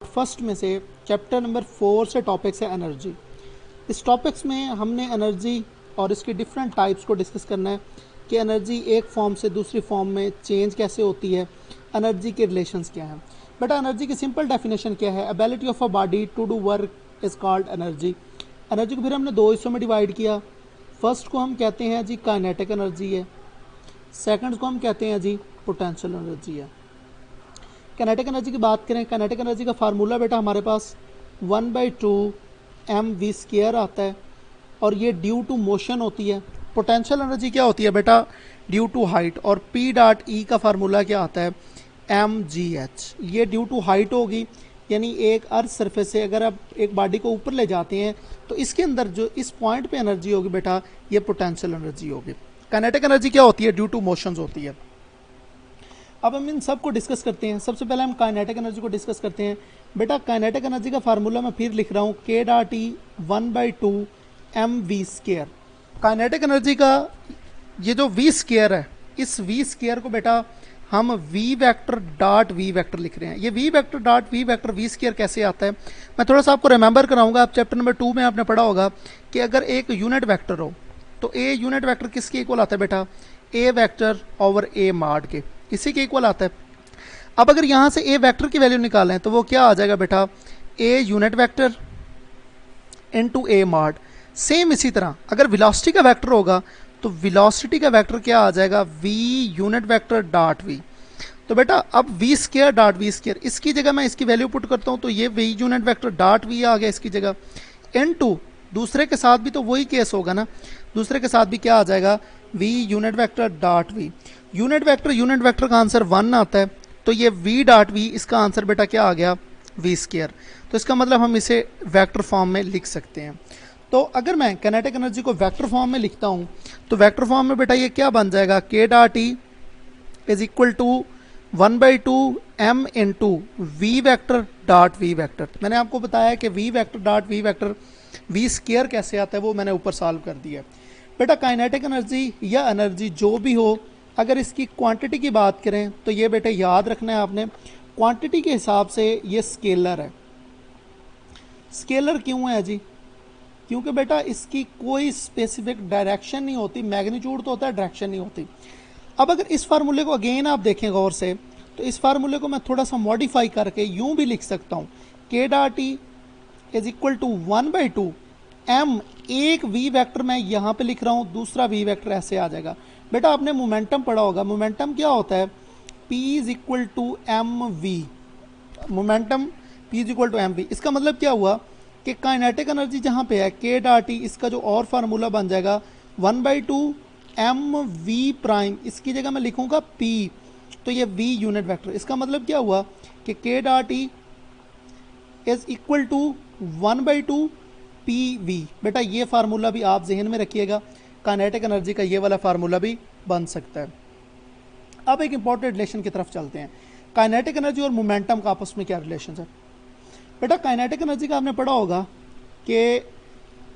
First में से chapter number 4 से टॉपिक्स है एनर्जी। इस टॉपिक्स में हमने एनर्जी और इसकी डिफरेंट टाइप्स को डिस्कस करना है कि एनर्जी एक फॉर्म से दूसरी फॉर्म में चेंज कैसे होती है, एनर्जी के रिलेशंस क्या हैं। बेटा एनर्जी की सिंपल डेफिनेशन क्या है? Ability of a body to do work is called energy. Energy को फिर हमने दो हिस्सों में डिवाइड किया। फर्स्ट को हम कहते हैं जी काइनेटिक एनर्जी है, सेकंड को हम कहते हैं जी पोटेंशियल एनर्जी है। काइनेटिक एनर्जी की बात करें, काइनेटिक एनर्जी का फार्मूला बेटा हमारे पास 1/2 mv² आता है और ये ड्यू टू मोशन होती है। पोटेंशियल एनर्जी क्या होती है बेटा? Due to height. और P.E का फार्मूला क्या आता है? mgh। ये ड्यू टू हाइट होगी, यानी एक अर्थ सरफेस से अगर आप एक बॉडी को ऊपर ले जाते हैं तो इसके अंदर जो इस पॉइंट पे एनर्जी होगी बेटा, ये पोटेंशियल एनर्जी होगी। काइनेटिक एनर्जी क्या होती है? ड्यू टू मोशंस होती है। अब हम इन सब को डिस्कस करते हैं। सबसे पहले हम काइनेटिक एनर्जी को डिस्कस करते हैं। बेटा काइनेटिक एनर्जी का फार्मूला मैं फिर लिख रहा हूँ, K.E 1/2 mv²। काइनेटिक एनर्जी का ये जो v² है, इस v² को बेटा हम v∗v लिख रहे हैं। ये v∗v कैसे आता है मैं थोड़ा सा आपको रिमेंबर कराऊंगा। आप चैप्टर नंबर 2 में आपने पढ़ा होगा कि अगर एक यूनिट वेक्टर हो तो a यूनिट वेक्टर किसके इक्वल आता है बेटा? a vector over a mod के, इसी के इक्वल आता है। अब अगर यहां से a वेक्टर की वैल्यू निकालें तो वो क्या आ जाएगा बेटा? a unit vector into a mod. Same इसी तरह अगर वेलोसिटी का वेक्टर होगा तो वेलोसिटी का वेक्टर क्या आ जाएगा? v unit vector dot v। तो बेटा अब v² डॉट v², इसकी जगह मैं इसकी वैल्यू पुट करता हूं तो ये v unit vector dot v आ गया इसकी जगह। इनटू दूसरे के साथ भी तो वही केस होगा ना, दूसरे के साथ भी क्या आ जाएगा? v unit vector dot v। Unit vector का आंसर 1 आता है, तो ये v डॉट v, इसका आंसर बेटा क्या आ गया? v²। तो इसका मतलब हम इसे वेक्टर फॉर्म में लिख सकते हैं। तो अगर मैं काइनेटिक एनर्जी को वेक्टर फॉर्म में लिखता हूं तो वेक्टर फॉर्म में बेटा ये क्या बन जाएगा? K.E is equal to 1/2 m into V vector dot V vector. मैंने आपको बताया कि v vector dot V vector v² कैसे आता है, वो मैंने ऊपर सॉल्व कर दिया। बेटा काइनेटिक एनर्जी या एनर्जी जो भी हो, अगर इसकी क्वांटिटी की बात करें तो ये बेटा याद रखना है आपने, क्वांटिटी के हिसाब से ये स्केलर है। स्केलर क्यों है जी? क्योंकि बेटा इसकी कोई स्पेसिफिक डायरेक्शन नहीं होती, मैग्नीट्यूड तो होता है, डायरेक्शन नहीं होती। अब अगर इस फार्मूले को अगेन आप देखें गौर से, तो इस फार्मूले को मैं थोड़ा सा मॉडिफाई करके यूं भी लिख सकता हूं, K.E is equal to 1/2 m। एक v वेक्टर मैं यहां पे लिख रहा हूं, दूसरा v वेक्टर ऐसे आ जाएगा। बेटा आपने मोमेंटम पढ़ा होगा, मोमेंटम क्या होता है? p is equal to M V. Momentum p is equal to M V. इसका मतलब क्या हुआ कि काइनेटिक एनर्जी जहां पे है K.E, इसका जो और फार्मूला बन जाएगा 1/2 mv', इसकी जगह मैं लिखूंगा p, तो ये v यूनिट वेक्टर। इसका मतलब क्या हुआ कि K.E is equal to 1/2 pv। बेटा ये फार्मूला भी आप जहन में रखिएगा, काइनेटिक एनर्जी का ये वाला फार्मूला भी बन सकता है। अब एक इंपॉर्टेंट रिलेशन की तरफ चलते हैं। काइनेटिक एनर्जी और मोमेंटम का आपस में क्या रिलेशन है? बेटा काइनेटिक एनर्जी का आपने पढ़ा होगा कि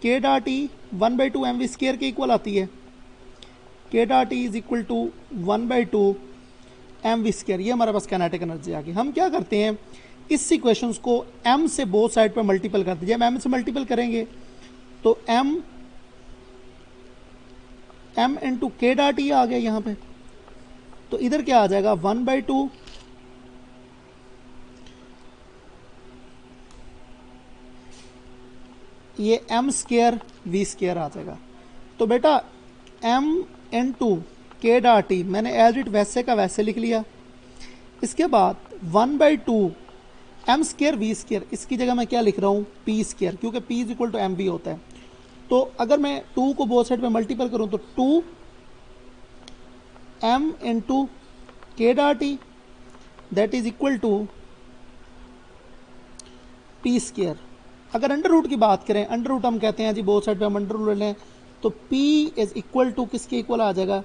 K.E 1/2 mv² के इक्वल आती है। K.E is equal to 1/2 mv²। ये हमारे पास काइनेटिक एनर्जी आ गई। हम क्या करते हैं, इस इक्वेशंस को m से बोथ साइड पर मल्टीपल कर दीजिए। m से मल्टीपल करेंगे तो m इंटू K.E आ गया यहाँ पे, तो इधर क्या आ जाएगा? 1/2 ये m² v² आ जाएगा। तो बेटा m इंटू K.E मैंने एज इट वैसे का वैसे लिख लिया। इसके बाद 1/2 m² v², इसकी जगह मैं क्या लिख रहा हूँ? p², क्योंकि p is equal to M V होता है। तो अगर मैं 2 को बोथ साइड पे मल्टीपल करूं तो 2 m into K.E that is equal to p²। अगर अंडर रूट की बात करें, अंडर रूट हम कहते हैं जी बोथ साइड पे हम अंडर रूट ले लें, तो p इज इक्वल टू किसके इक्वल आ जाएगा?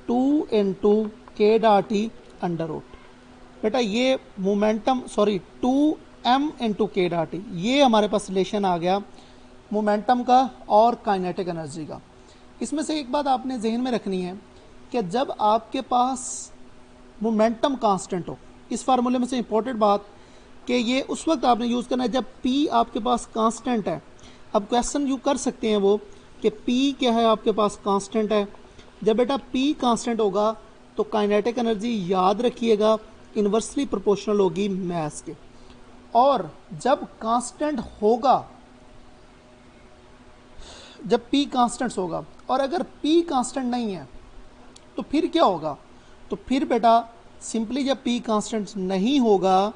2 इंटू K.E अंडर रूट। बेटा ये मोमेंटम 2m इंटू K.E, ये हमारे पास रिलेशन आ गया मोमेंटम का और काइनेटिक एनर्जी का। इसमें से एक बात आपने जहन में रखनी है कि जब आपके पास मोमेंटम कांस्टेंट हो, इस फार्मूले में से इंपॉर्टेंट बात, कि ये उस वक्त आपने यूज़ करना है जब P आपके पास कांस्टेंट है। अब क्वेश्चन यू कर सकते हैं वो कि P क्या है, आपके पास कांस्टेंट है। जब बेटा P कांस्टेंट होगा तो काइनेटिक एनर्जी याद रखिएगा इन्वर्सली प्रोपोर्शनल होगी मास के। और जब कांस्टेंट होगा, जब P कांस्टेंट होगा, और अगर P कांस्टेंट नहीं है तो फिर क्या होगा, तो फिर बेटा सिंपली जब P कांस्टेंट नहीं होगा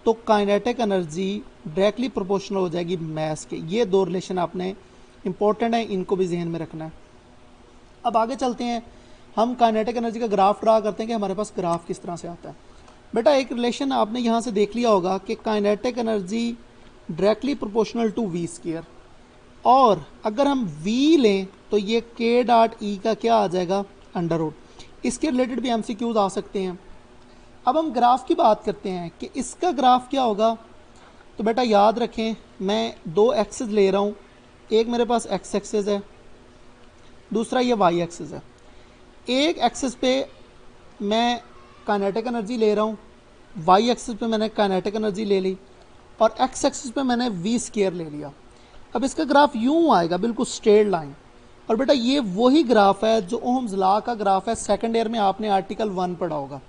तो काइनेटिक एनर्जी डायरेक्टली प्रोपोर्शनल हो जाएगी मास के। ये दो रिलेशन आपने इंपॉर्टेंट है, इनको भी जहन में रखना है। अब आगे चलते हैं, हम काइनेटिक एनर्जी का ग्राफ ड्रा करते हैं कि हमारे पास ग्राफ किस तरह से आता है। बेटा एक रिलेशन आपने यहाँ से देख लिया होगा कि kinetic energy directly proportional to V square, और अगर हम v लें तो ये k डॉट ई का क्या आ जाएगा, अंडर रूट। इसके रिलेटेड भी MCQs आ सकते हैं। अब हम ग्राफ की बात करते हैं कि इसका ग्राफ क्या होगा। तो बेटा याद रखें, मैं दो एक्सेस ले रहा हूँ, एक मेरे पास x एक्सेस है, दूसरा ये y एक्सेस है। एक एक्सेस पे मैं काइनेटिक एनर्जी ले रहा हूँ, y एक्सेस पे मैंने काइनेटिक एनर्जी ले ली, और x एक्सेस पे मैंने v स्क्वायर ले लिया। अब इसका ग्राफ यूं आएगा, बिल्कुल स्ट्रेट लाइन। और बेटा ये वही ग्राफ है जो ओहम्स लॉ का ग्राफ है, सेकंड ईयर में आपने आर्टिकल 1 पढ़ा होगा।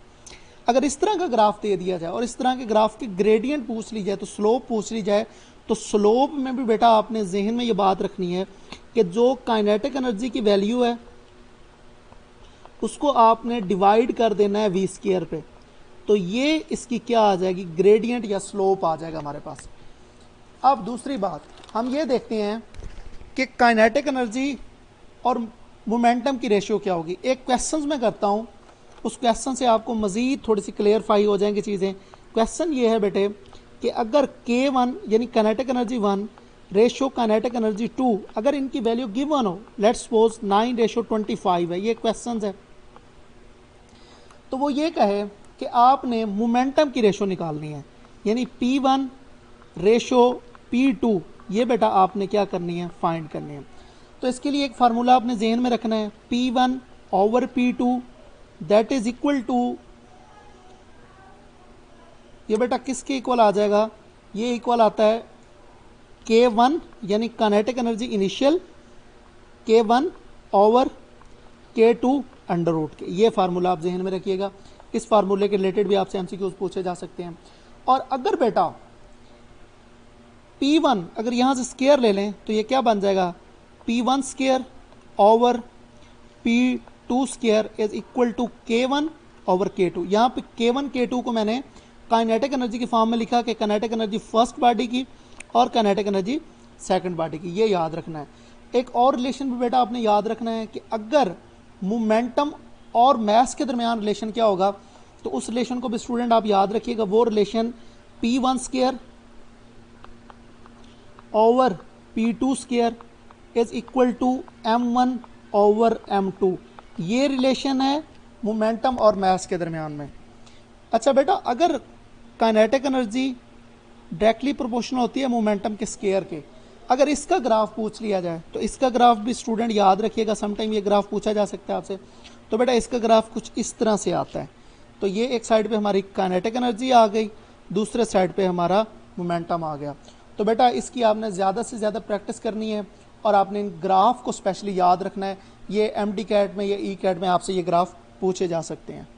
अगर इस तरह का ग्राफ दे दिया जाए और इस तरह के ग्राफ के ग्रेडियंट पूछ ली जाए, तो स्लोप पूछ ली जाए, तो स्लोप में भी बेटा आपने जहन में ये बात रखनी है कि जो काइनेटिक एनर्जी की वैल्यू है उसको आपने डिवाइड कर देना है वी स्क्वायर पे, तो ये इसकी क्या आ जाएगी, ग्रेडियंट या स्लोप आ जाएगा हमारे पास। अब दूसरी बात हम ये देखते हैं कि काइनेटिक एनर्जी और मोमेंटम की रेशियो क्या होगी। एक क्वेश्चन में करता हूँ, उस क्वेश्चन से आपको मज़ीद थोड़ी सी क्लियरफाई हो जाएंगी चीज़ें। क्वेश्चन ये है बेटे कि अगर K1 यानी kinetic energy 1 ratio kinetic energy 2, अगर इनकी वैल्यू गिवन हो, लेट्स सपोज 9:25 है, ये क्वेश्चन है। तो वो ये कहे कि आपने मोमेंटम की रेशियो निकालनी है, यानी P1 रेशियो P2, ये बेटा आपने क्या करनी है, फाइंड करनी है। तो इसके लिए एक फार्मूला आपने जहन में रखना है, P1 over P2 that is equal to, ये बेटा किसके इक्वल आ जाएगा, ये इक्वल आता है K1 यानी kinetic energy initial, K1 over K2 under root के। ये फार्मूला आप जहन में रखिएगा। इस फार्मूले के रिलेटेड भी आपसे MCQs पूछे जा सकते हैं। और अगर बेटा P1 अगर यहाँ से स्क्वायर ले लें तो ये क्या बन जाएगा, P1 square over P2 square is equal to K1 over K2। यहाँ पे K1 K2 को मैंने काइनेटिक एनर्जी की फॉर्म में लिखा कि काइनेटिक एनर्जी फर्स्ट बॉडी की और काइनेटिक एनर्जी सेकंड बॉडी की, ये याद रखना है। एक और रिलेशन भी बेटा आपने याद रखना है कि अगर मोमेंटम और मास के दरमियान रिलेशन क्या होगा, तो उस रिलेशन को भी स्टूडेंट आप याद रखिएगा। वो relation P1 square over P2 square is equal to M1 over M2। ये रिलेशन है मोमेंटम और मास के दरमियान में। अच्छा बेटा, अगर काइनेटिक एनर्जी डायरेक्टली प्रोपोर्शनल होती है मोमेंटम के स्क्वायर के, अगर इसका ग्राफ पूछ लिया जाए तो इसका ग्राफ भी स्टूडेंट याद रखिएगा, समटाइम ये ग्राफ पूछा जा सकता है आपसे। तो बेटा इसका ग्राफ कुछ इस तरह से आता है। तो ये एक साइड पे हमारी काइनेटिक एनर्जी आ गई, दूसरे साइड पे हमारा मोमेंटम आ गया। तो बेटा इसकी आपने ज़्यादा से ज़्यादा प्रैक्टिस करनी है और आपने इन ग्राफ को स्पेशली याद रखना है। ये MD कैट में या ई कैट में आपसे ये ग्राफ पूछे जा सकते हैं।